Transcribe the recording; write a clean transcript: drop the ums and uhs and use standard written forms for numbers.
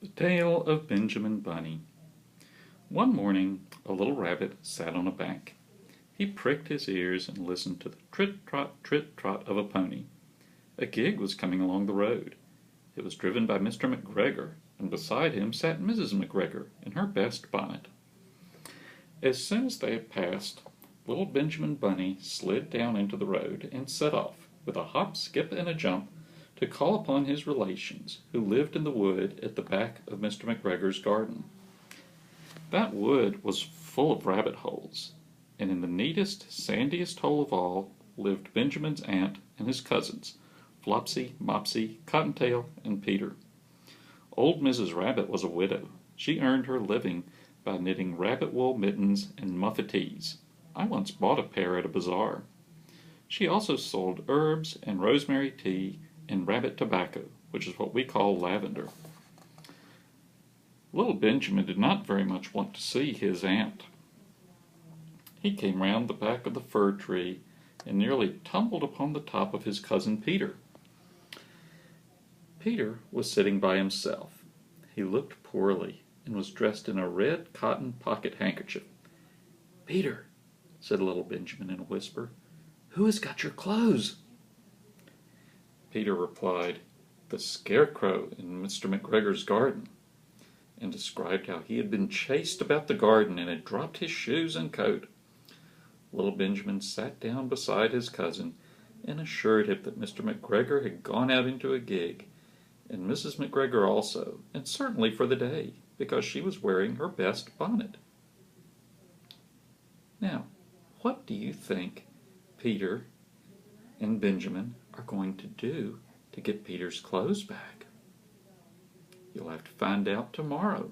The Tale of Benjamin Bunny. One morning a little rabbit sat on a bank. He pricked his ears and listened to the trit-trot of a pony. A gig was coming along the road. It was driven by Mr. McGregor, and beside him sat Mrs. McGregor in her best bonnet. As soon as they had passed, little Benjamin Bunny slid down into the road and set off, with a hop, skip, and a jump, to call upon his relations, who lived in the wood at the back of Mr. McGregor's garden. That wood was full of rabbit holes, and in the neatest, sandiest hole of all lived Benjamin's aunt and his cousins, Flopsy, Mopsy, Cottontail, and Peter. Old Mrs. Rabbit was a widow. She earned her living by knitting rabbit wool mittens and muffetees. I once bought a pair at a bazaar. She also sold herbs and rosemary tea and rabbit tobacco, which is what we call lavender. Little Benjamin did not very much want to see his aunt. He came round the back of the fir tree and nearly tumbled upon the top of his cousin Peter. Peter was sitting by himself. He looked poorly and was dressed in a red cotton pocket handkerchief. "Peter," said little Benjamin in a whisper, "who has got your clothes?" Peter replied, "The scarecrow in Mr. McGregor's garden," and described how he had been chased about the garden and had dropped his shoes and coat. Little Benjamin sat down beside his cousin and assured him that Mr. McGregor had gone out into a gig, and Mrs. McGregor also, and certainly for the day, because she was wearing her best bonnet. Now, what do you think Peter and Benjamin are going to do to get Peter's clothes back? You'll have to find out tomorrow.